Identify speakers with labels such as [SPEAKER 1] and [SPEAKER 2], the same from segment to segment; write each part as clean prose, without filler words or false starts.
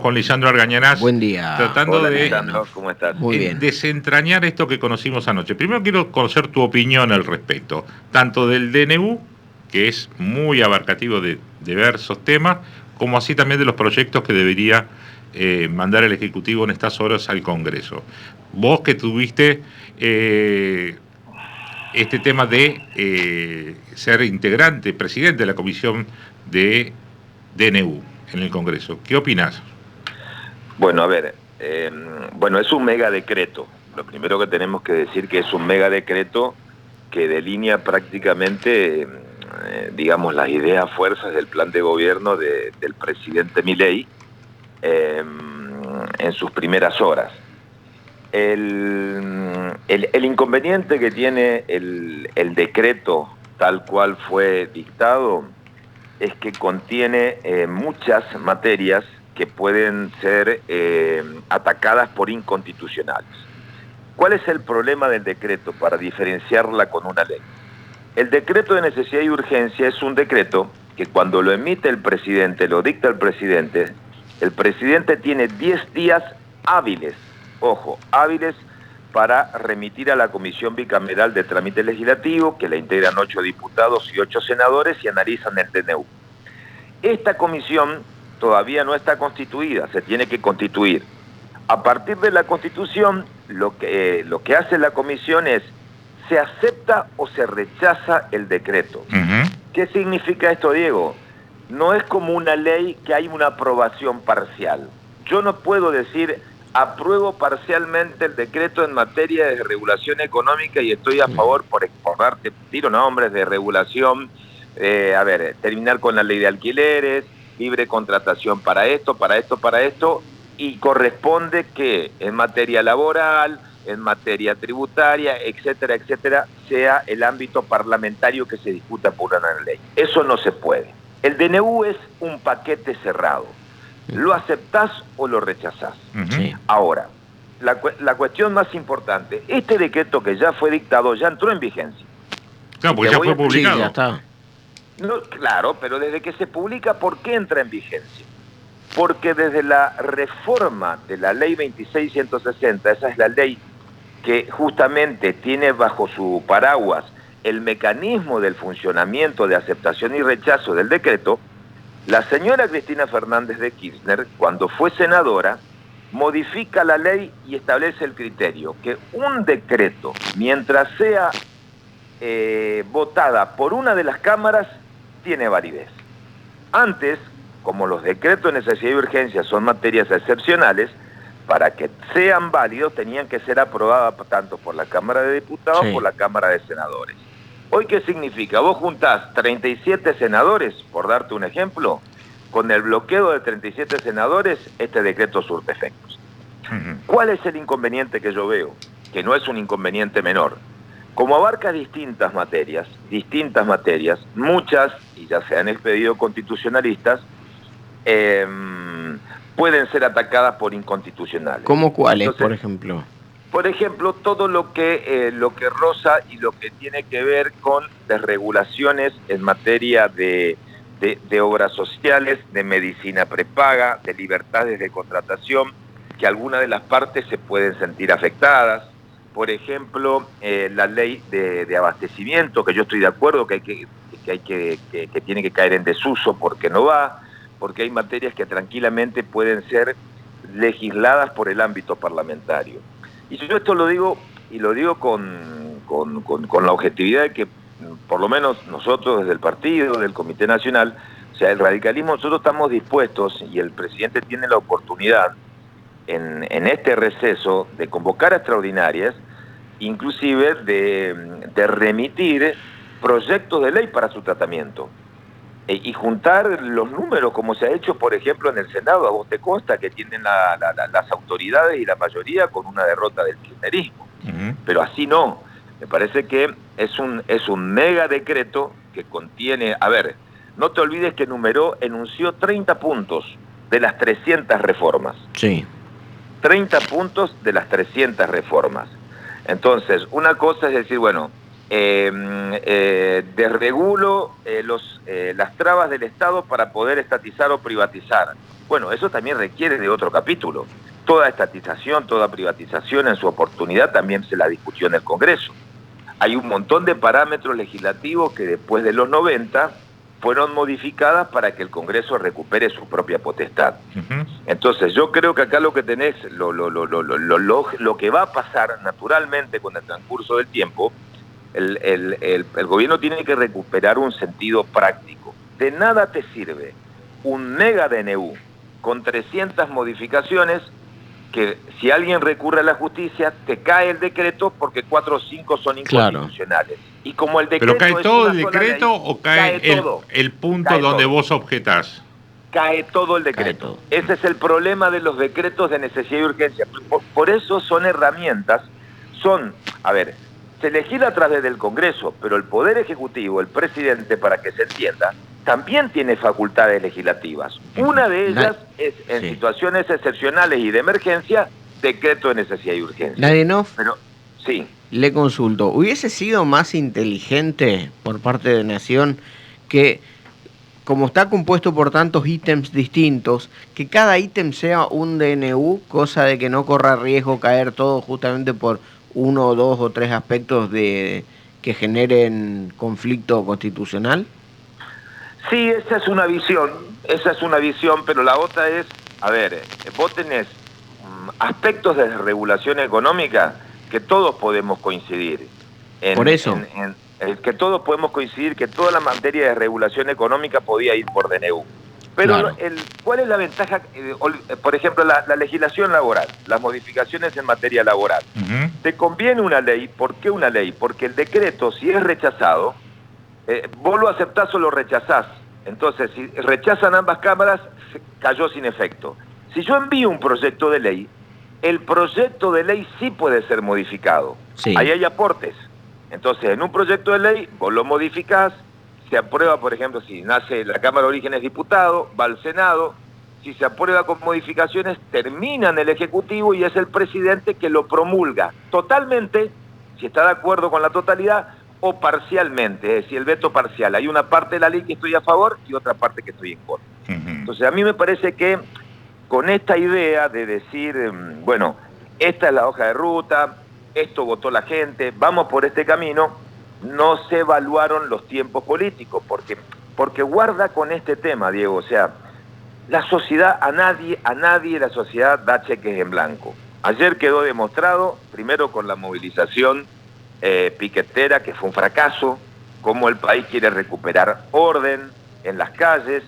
[SPEAKER 1] Con Lisandro Argañarás.
[SPEAKER 2] Buen día.
[SPEAKER 1] Tratando
[SPEAKER 3] Hola,
[SPEAKER 1] de
[SPEAKER 3] Lisandro, ¿cómo estás?
[SPEAKER 2] Muy bien.
[SPEAKER 1] desentrañar esto que conocimos anoche. Primero quiero conocer tu opinión al respecto, tanto del DNU, que es muy abarcativo de diversos temas, como así también de los proyectos que debería mandar el Ejecutivo en estas horas al Congreso. Vos que tuviste este tema de ser integrante, presidente de la Comisión de DNU en el Congreso, ¿qué opinás?
[SPEAKER 3] Bueno, a ver, bueno, es un mega decreto. Lo primero que tenemos que decir que es un mega decreto que delinea prácticamente, digamos, las ideas, fuerzas del plan de gobierno del presidente Milei en sus primeras horas. El inconveniente que tiene el decreto tal cual fue dictado es que contiene muchas materias que pueden ser atacadas por inconstitucionales. ¿Cuál es el problema del decreto para diferenciarla con una ley? El decreto de necesidad y urgencia es un decreto que cuando lo emite el presidente, lo dicta el presidente tiene 10 días hábiles, ojo, hábiles, para remitir a la Comisión Bicameral de Trámite Legislativo, que la integran 8 diputados y 8 senadores, y analizan el DNU. Esta comisión todavía no está constituida, se tiene que constituir. A partir de la constitución, lo que hace la comisión es, se acepta o se rechaza el decreto. ¿Qué significa esto, Diego? No es como una ley que hay una aprobación parcial. Yo no puedo decir, apruebo parcialmente el decreto en materia de regulación económica y estoy a favor, por darte tiro nombres de regulación, terminar con la ley de alquileres, libre contratación para esto, y corresponde que en materia laboral, en materia tributaria, etcétera, etcétera, sea el ámbito parlamentario que se discuta por una ley. Eso no se puede. El DNU es un paquete cerrado. ¿Lo aceptás o lo rechazás?
[SPEAKER 2] Sí.
[SPEAKER 3] Ahora, la cuestión más importante, este decreto que ya fue dictado ya entró en vigencia.
[SPEAKER 1] Claro, porque ya fue publicado.
[SPEAKER 2] Sí, ya está.
[SPEAKER 3] No, claro, pero desde que se publica, ¿por qué entra en vigencia? Porque desde la reforma de la ley 26.160, esa es la ley que justamente tiene bajo su paraguas el mecanismo del funcionamiento de aceptación y rechazo del decreto, la señora Cristina Fernández de Kirchner, cuando fue senadora, modifica la ley y establece el criterio que un decreto, mientras sea votada por una de las cámaras, tiene validez. Antes, como los decretos de necesidad y urgencia son materias excepcionales, para que sean válidos tenían que ser aprobadas tanto por la Cámara de Diputados como por la Cámara de Senadores. ¿Hoy qué significa? Vos juntás 37 senadores, por darte un ejemplo, con el bloqueo de 37 senadores, este decreto surte efectos. ¿Cuál es el inconveniente que yo veo? Que no es un inconveniente menor. Como abarca distintas materias, muchas, y ya se han expedido constitucionalistas, pueden ser atacadas por inconstitucionales.
[SPEAKER 2] ¿Cómo cuáles, por ejemplo?
[SPEAKER 3] Por ejemplo, todo lo que roza y lo que tiene que ver con desregulaciones en materia de obras sociales, de medicina prepaga, de libertades de contratación, que algunas de las partes se pueden sentir afectadas. Por ejemplo, la ley de abastecimiento, que yo estoy de acuerdo que tiene que caer en desuso porque no va, porque hay materias que tranquilamente pueden ser legisladas por el ámbito parlamentario. Y yo esto lo digo, y lo digo con la objetividad de que, por lo menos nosotros desde el partido, del Comité Nacional, o sea, el radicalismo, nosotros estamos dispuestos, y el presidente tiene la oportunidad en este receso de convocar a extraordinarias, inclusive de remitir proyectos de ley para su tratamiento. Y juntar los números, como se ha hecho, por ejemplo, en el Senado. A vos te consta que tienen las autoridades y la mayoría con una derrota del kirchnerismo. Pero así no. Me parece que es un mega decreto que contiene... A ver, no te olvides que enunció 30 puntos de las 300 reformas.
[SPEAKER 2] Sí.
[SPEAKER 3] 30 puntos de las 300 reformas. Entonces, una cosa es decir, bueno... desregulo las trabas del Estado para poder estatizar o privatizar. Bueno, eso también requiere de otro capítulo. Toda estatización, toda privatización en su oportunidad también se la discutió en el Congreso. Hay un montón de parámetros legislativos que después de los 90 fueron modificadas para que el Congreso recupere su propia potestad. Entonces yo creo que acá lo que tenés, lo que va a pasar naturalmente con el transcurso del tiempo, el gobierno tiene que recuperar un sentido práctico. De nada te sirve un mega DNU con 300 modificaciones que si alguien recurre a la justicia te cae el decreto porque 4 o 5 son inconstitucionales. Claro. Y como el decreto
[SPEAKER 1] ¿pero cae todo el decreto ley, o cae el punto cae donde todo. Vos objetás?
[SPEAKER 3] Cae todo el decreto. Ese es el problema de los decretos de necesidad y urgencia. Por eso son herramientas, se legisla a través del Congreso, pero el Poder Ejecutivo, el presidente, para que se entienda, también tiene facultades legislativas. Una de ellas es, en situaciones excepcionales y de emergencia, decreto de necesidad y urgencia.
[SPEAKER 2] Ladenov,
[SPEAKER 3] pero sí.
[SPEAKER 2] Le consulto, ¿hubiese sido más inteligente por parte de Nación que, como está compuesto por tantos ítems distintos, que cada ítem sea un DNU, cosa de que no corra riesgo caer todo justamente por 1, 2 o 3 aspectos que generen conflicto constitucional?
[SPEAKER 3] Sí, esa es una visión, pero la otra es, vos tenés aspectos de regulación económica que todos podemos coincidir.
[SPEAKER 2] Por eso.
[SPEAKER 3] Que todos podemos coincidir que toda la materia de regulación económica podía ir por DNU. Pero claro. ¿Cuál es la ventaja? Por ejemplo, la legislación laboral, las modificaciones en materia laboral. ¿Te conviene una ley? ¿Por qué una ley? Porque el decreto, si es rechazado, vos lo aceptás o lo rechazás. Entonces, si rechazan ambas cámaras, cayó sin efecto. Si yo envío un proyecto de ley, el proyecto de ley sí puede ser modificado. Sí. Ahí hay aportes. Entonces, en un proyecto de ley, vos lo modificás, se aprueba, por ejemplo, si nace la Cámara de Orígenes diputado, va al Senado, si se aprueba con modificaciones, termina en el Ejecutivo y es el presidente que lo promulga totalmente, si está de acuerdo con la totalidad, o parcialmente, es decir, el veto parcial. Hay una parte de la ley que estoy a favor y otra parte que estoy en contra. Entonces, a mí me parece que con esta idea de decir, bueno, esta es la hoja de ruta, esto votó la gente, vamos por este camino, no se evaluaron los tiempos políticos, porque guarda con este tema, Diego, o sea, la sociedad, a nadie la sociedad da cheques en blanco. Ayer quedó demostrado, primero con la movilización piquetera, que fue un fracaso, cómo el país quiere recuperar orden en las calles,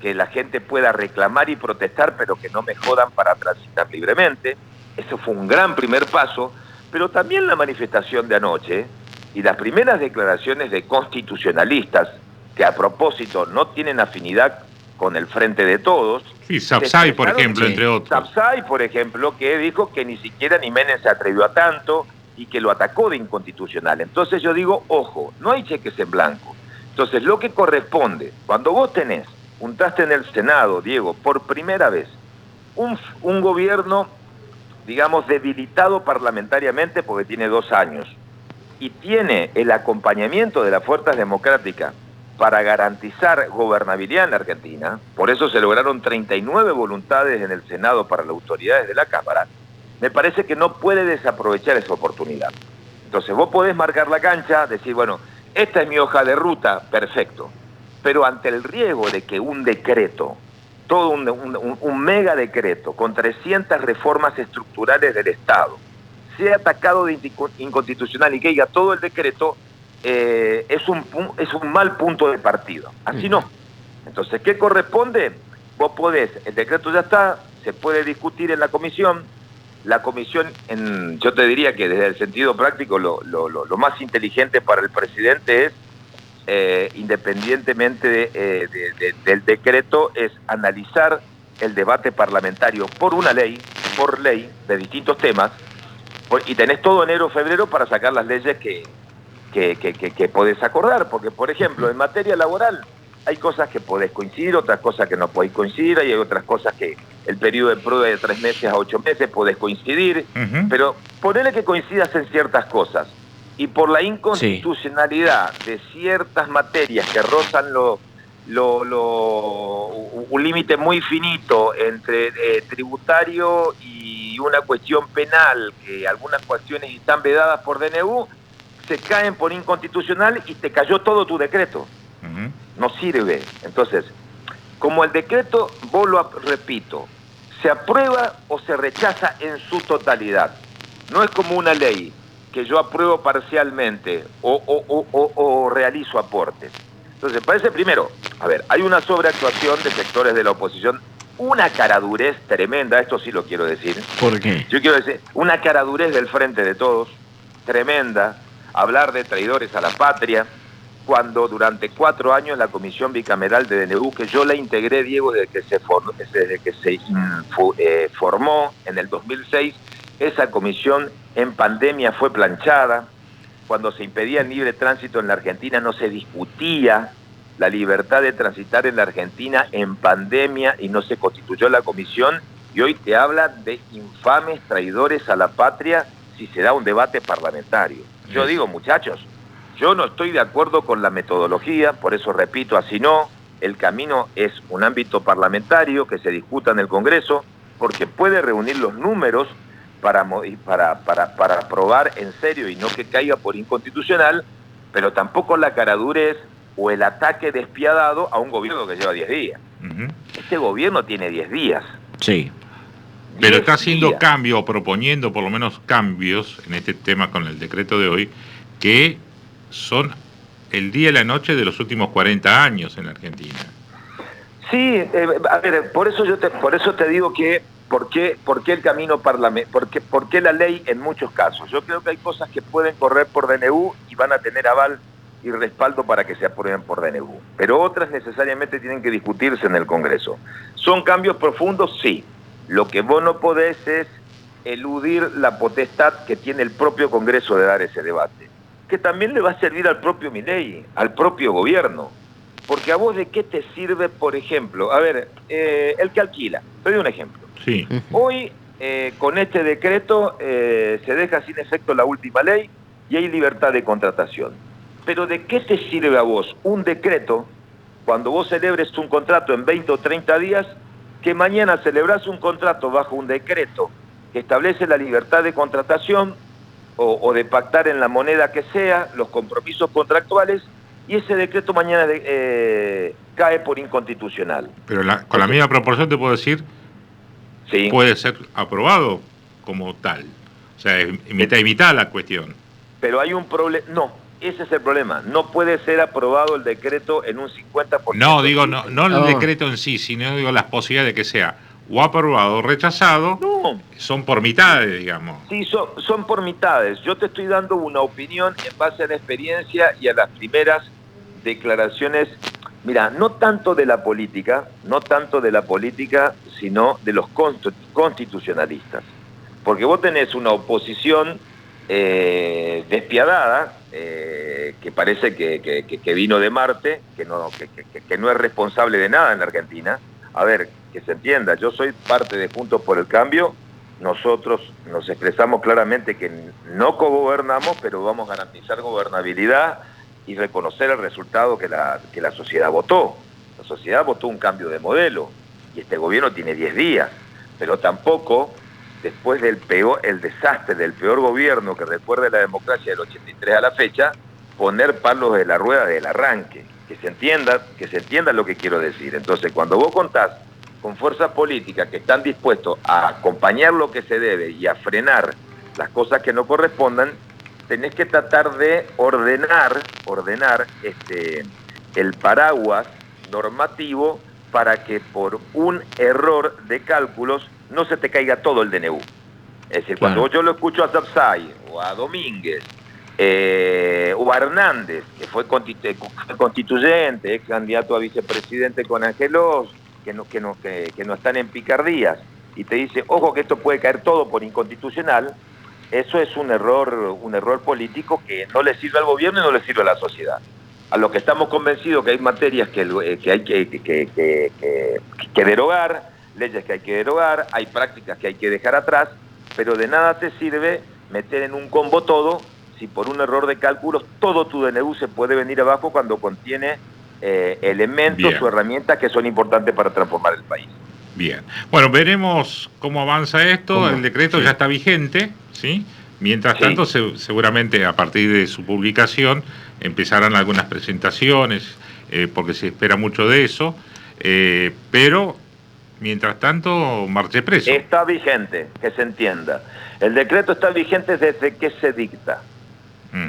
[SPEAKER 3] que la gente pueda reclamar y protestar, pero que no me jodan para transitar libremente. Eso fue un gran primer paso, pero también la manifestación de anoche y las primeras declaraciones de constitucionalistas, que a propósito no tienen afinidad con el Frente de Todos.
[SPEAKER 1] Sí, Sapsay, por ejemplo, entre otros.
[SPEAKER 3] Sapsay, por ejemplo, que dijo que ni siquiera ni Menem se atrevió a tanto y que lo atacó de inconstitucional. Entonces yo digo, ojo, no hay cheques en blanco. Entonces lo que corresponde, cuando vos juntaste en el Senado, Diego, por primera vez, un gobierno, digamos, debilitado parlamentariamente porque tiene 2 años, y tiene el acompañamiento de las fuerzas democráticas para garantizar gobernabilidad en la Argentina, por eso se lograron 39 voluntades en el Senado para las autoridades de la Cámara, me parece que no puede desaprovechar esa oportunidad. Entonces vos podés marcar la cancha, decir, bueno, esta es mi hoja de ruta, perfecto, pero ante el riesgo de que un decreto, todo un mega decreto con 300 reformas estructurales del Estado, sea atacado de inconstitucional y que diga todo el decreto, es un mal punto de partida. Así no. Entonces, ¿qué corresponde? Vos podés, el decreto ya está, se puede discutir en la comisión. La comisión, yo te diría que desde el sentido práctico, lo más inteligente para el presidente es, independientemente del decreto, es analizar el debate parlamentario por ley, de distintos temas, y tenés todo enero o febrero para sacar las leyes que podés acordar, porque, por ejemplo, en materia laboral hay cosas que podés coincidir, otras cosas que no podés coincidir, y hay otras cosas que el periodo de prueba de 3 meses a 8 meses podés coincidir, pero ponele que coincidas en ciertas cosas, y por la inconstitucionalidad de ciertas materias que rozan un límite muy finito entre tributario y una cuestión penal, que algunas cuestiones están vedadas por DNU, se caen por inconstitucional y te cayó todo tu decreto. No sirve. Entonces, como el decreto, vos lo repito, se aprueba o se rechaza en su totalidad. No es como una ley que yo apruebo parcialmente o realizo aportes. Entonces, parece primero, a ver, hay una sobreactuación de sectores de la oposición, una caradurez tremenda, esto sí lo quiero decir.
[SPEAKER 2] ¿Por qué?
[SPEAKER 3] Yo quiero decir, una caradurez del Frente de Todos, tremenda, hablar de traidores a la patria, cuando durante 4 años la Comisión Bicameral de DNU, que yo la integré, Diego, desde que se formó en el 2006, esa comisión en pandemia fue planchada. Cuando se impedía el libre tránsito en la Argentina no se discutía la libertad de transitar en la Argentina en pandemia y no se constituyó la comisión, y hoy te habla de infames traidores a la patria si se da un debate parlamentario. Yo digo, muchachos, yo no estoy de acuerdo con la metodología, por eso repito, así no, el camino es un ámbito parlamentario que se discuta en el Congreso, porque puede reunir los números para aprobar en serio y no que caiga por inconstitucional, pero tampoco la caradurez o el ataque despiadado a un gobierno que lleva 10 días. Este gobierno tiene 10 días.
[SPEAKER 2] Sí.
[SPEAKER 1] Pero está haciendo cambios, o proponiendo por lo menos cambios en este tema con el decreto de hoy, que son el día y la noche de los últimos 40 años en la Argentina.
[SPEAKER 3] Sí, a ver, por eso te digo que ¿por qué el camino parlamentario? ¿Por qué la ley en muchos casos? Yo creo que hay cosas que pueden correr por DNU y van a tener aval y respaldo para que se aprueben por DNU, pero otras necesariamente tienen que discutirse en el Congreso. ¿Son cambios profundos? Sí. Lo que vos no podés es eludir la potestad que tiene el propio Congreso de dar ese debate, que también le va a servir al propio Milei, al propio gobierno. Porque a vos, ¿de qué te sirve, por ejemplo? A ver, el que alquila, te doy un ejemplo.
[SPEAKER 1] Sí.
[SPEAKER 3] Hoy, con este decreto, se deja sin efecto la última ley y hay libertad de contratación. Pero ¿de qué te sirve a vos un decreto cuando vos celebres un contrato en 20 o 30 días, que mañana celebrás un contrato bajo un decreto que establece la libertad de contratación o de pactar en la moneda que sea, los compromisos contractuales, y ese decreto mañana cae por inconstitucional?
[SPEAKER 1] Pero con la misma proporción te puedo decir, sí, puede ser aprobado como tal. O sea, es mitad y mitad la cuestión.
[SPEAKER 3] Pero hay un problema. No, ese es el problema. No puede ser aprobado el decreto en un 50%.
[SPEAKER 1] No, digo, no el decreto en sí, sino digo las posibilidades de que sea o aprobado o rechazado.
[SPEAKER 3] No.
[SPEAKER 1] Son por mitades, digamos.
[SPEAKER 3] Sí, son por mitades. Yo te estoy dando una opinión en base a la experiencia y a las primeras declaraciones, mira, no tanto de la política, sino de los constitucionalistas. Porque vos tenés una oposición despiadada, que parece que vino de Marte, que no es responsable de nada en la Argentina. A ver, que se entienda, yo soy parte de Juntos por el Cambio. Nosotros nos expresamos claramente que no cogobernamos, pero vamos a garantizar gobernabilidad y reconocer el resultado que la sociedad votó. La sociedad votó un cambio de modelo y este gobierno tiene 10 días, pero tampoco, después del desastre del peor gobierno que recuerde la democracia del 83 a la fecha, poner palos de la rueda del arranque. Que se entienda lo que quiero decir. Entonces, cuando vos contás con fuerzas políticas que están dispuestos a acompañar lo que se debe y a frenar las cosas que no correspondan, tenés que tratar de ordenar el paraguas normativo para que por un error de cálculos no se te caiga todo el DNU. Es decir, claro, cuando yo lo escucho a Sapsay o a Domínguez o a Hernández, que fue constituyente, ex candidato a vicepresidente con Angelos, que no están en picardías, y te dice, ojo que esto puede caer todo por inconstitucional, eso es un error político que no le sirve al gobierno y no le sirve a la sociedad. A lo que estamos convencidos que hay materias que hay que derogar, leyes que hay que derogar, hay prácticas que hay que dejar atrás, pero de nada te sirve meter en un combo todo si por un error de cálculos todo tu DNU se puede venir abajo cuando contiene elementos o herramientas que son importantes para transformar el país.
[SPEAKER 1] Bien. Bueno, veremos cómo avanza esto. El decreto ya está vigente, ¿sí? Mientras tanto, seguramente a partir de su publicación empezarán algunas presentaciones, porque se espera mucho de eso, pero mientras tanto, marche preso.
[SPEAKER 3] Está vigente, que se entienda. El decreto está vigente desde que se dicta.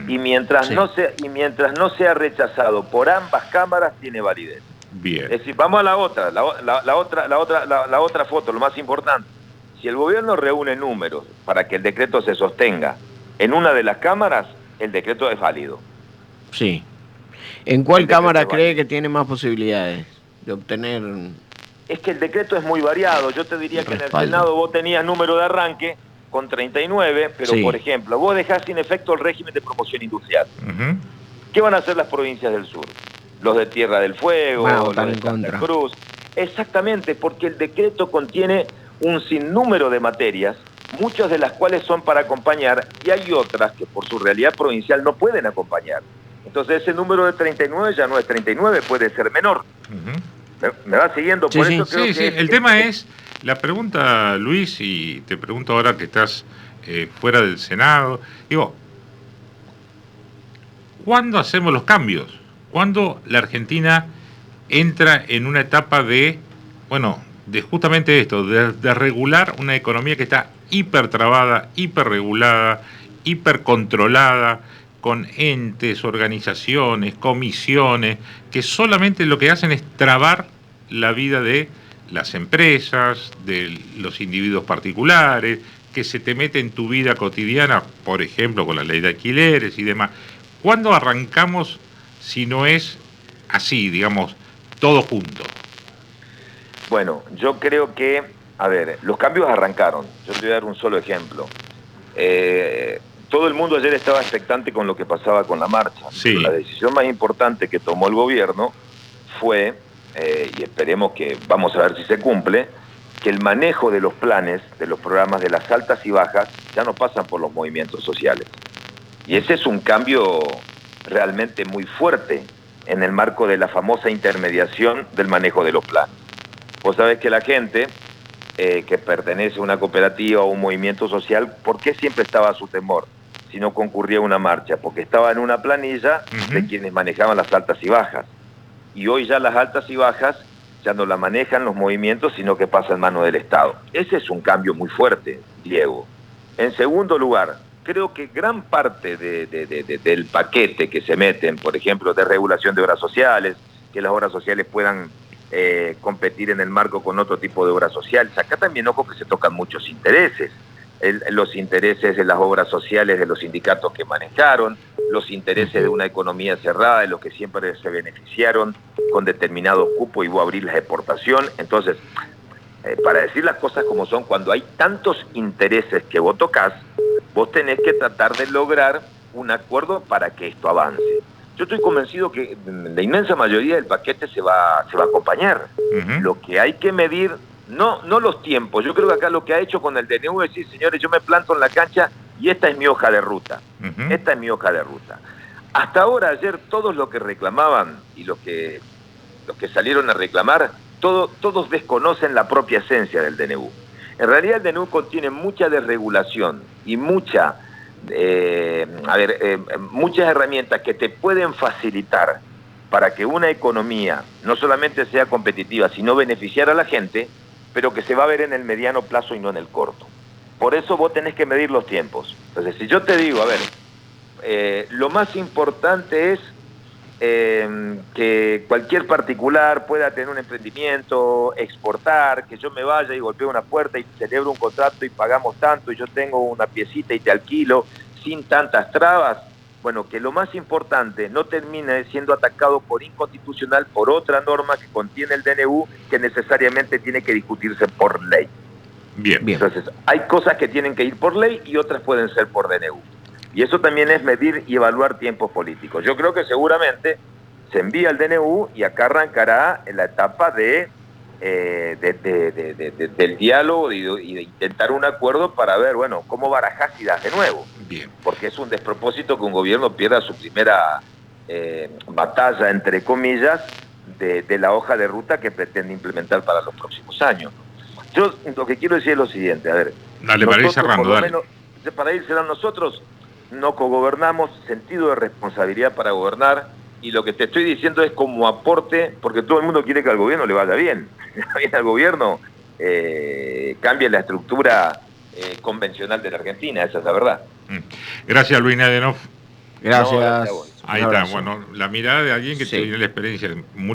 [SPEAKER 3] Y mientras no sea rechazado por ambas cámaras, tiene validez.
[SPEAKER 1] Bien.
[SPEAKER 3] Es decir, vamos a la otra foto, lo más importante. Si el gobierno reúne números para que el decreto se sostenga en una de las cámaras, el decreto es válido.
[SPEAKER 2] Sí. ¿En cuál cámara cree que tiene más posibilidades de obtener?
[SPEAKER 3] Es que el decreto es muy variado. Yo te diría que en el Senado vos tenías número de arranque con 39, pero por ejemplo, vos dejás sin efecto el régimen de promoción industrial. ¿Qué van a hacer las provincias del sur? Los de Tierra del Fuego, los de Santa Cruz. Exactamente, porque el decreto contiene un sinnúmero de materias, muchas de las cuales son para acompañar, y hay otras que por su realidad provincial no pueden acompañar. Entonces ese número de 39 ya no es 39, puede ser menor. ¿Me va siguiendo? Por eso creo que
[SPEAKER 1] el tema es, la pregunta, Luis, y te pregunto ahora que estás fuera del Senado, digo, ¿cuándo hacemos los cambios? ¿Cuándo la Argentina entra en una etapa de, de justamente esto, de regular una economía que está hipertrabada, hiperregulada, hipercontrolada, con entes, organizaciones, comisiones, que solamente lo que hacen es trabar la vida de las empresas, de los individuos particulares, que se te mete en tu vida cotidiana, por ejemplo, con la ley de alquileres y demás? ¿Cuándo arrancamos si no es así, digamos, todo junto?
[SPEAKER 3] Bueno, yo creo que, los cambios arrancaron. Yo te voy a dar un solo ejemplo. Todo el mundo ayer estaba expectante con lo que pasaba con la marcha.
[SPEAKER 1] Sí.
[SPEAKER 3] La decisión más importante que tomó el gobierno fue, y esperemos que vamos a ver si se cumple, que el manejo de los planes, de los programas de las altas y bajas, ya no pasan por los movimientos sociales. Y ese es un cambio realmente muy fuerte en el marco de la famosa intermediación del manejo de los planes. Vos sabés que la gente que pertenece a una cooperativa o un movimiento social, ¿por qué siempre estaba a su temor si no concurría a una marcha? Porque estaba en una planilla de quienes manejaban las altas y bajas. Y hoy ya las altas y bajas ya no la manejan los movimientos, sino que pasa en manos del Estado. Ese es un cambio muy fuerte, Diego. En segundo lugar, creo que gran parte del paquete que se meten, por ejemplo, de regulación de obras sociales, que las obras sociales puedan competir en el marco con otro tipo de obras sociales. Acá también, ojo, que se tocan muchos intereses. Los intereses de las obras sociales de los sindicatos que manejaron, los intereses de una economía cerrada, de los que siempre se beneficiaron con determinados cupos y vos abrir la exportación. Entonces, para decir las cosas como son, cuando hay tantos intereses que vos tocás, vos tenés que tratar de lograr un acuerdo para que esto avance. Yo estoy convencido que la inmensa mayoría del paquete se va a acompañar. Lo que hay que medir, no los tiempos. Yo creo que acá lo que ha hecho con el DNU es decir, señores, yo me planto en la cancha y esta es mi hoja de ruta. Esta es mi hoja de ruta. Hasta ahora, ayer, todos los que reclamaban y los que salieron a reclamar, todos desconocen la propia esencia del DNU. En realidad el DNU contiene mucha desregulación y muchas herramientas que te pueden facilitar para que una economía no solamente sea competitiva, sino beneficiar a la gente, pero que se va a ver en el mediano plazo y no en el corto. Por eso vos tenés que medir los tiempos. Entonces, si yo te digo, lo más importante es que cualquier particular pueda tener un emprendimiento, exportar, que yo me vaya y golpeo una puerta y celebro un contrato y pagamos tanto y yo tengo una piecita y te alquilo sin tantas trabas. Bueno, que lo más importante no termine siendo atacado por inconstitucional por otra norma que contiene el DNU que necesariamente tiene que discutirse por ley.
[SPEAKER 1] Bien.
[SPEAKER 3] Entonces, hay cosas que tienen que ir por ley y otras pueden ser por DNU. Y eso también es medir y evaluar tiempos políticos. Yo creo que seguramente se envía el DNU y acá arrancará en la etapa del diálogo y de intentar un acuerdo para ver, cómo barajás y das de nuevo.
[SPEAKER 1] Bien.
[SPEAKER 3] Porque es un despropósito que un gobierno pierda su primera batalla, entre comillas, de la hoja de ruta que pretende implementar para los próximos años. Yo lo que quiero decir es lo siguiente, a ver.
[SPEAKER 1] Dale, para ir cerrando, dale.
[SPEAKER 3] Para ir cerrando, nosotros no cogobernamos, sentido de responsabilidad para gobernar, y lo que te estoy diciendo es como aporte, porque todo el mundo quiere que al gobierno le vaya bien. Al gobierno cambie la estructura convencional de la Argentina, esa es la verdad.
[SPEAKER 1] Gracias, Luis Nadenov.
[SPEAKER 2] Gracias.
[SPEAKER 3] No, gracias a vos.
[SPEAKER 1] Ahí está, bueno, la mirada de alguien que
[SPEAKER 2] Sí.
[SPEAKER 1] tiene la experiencia.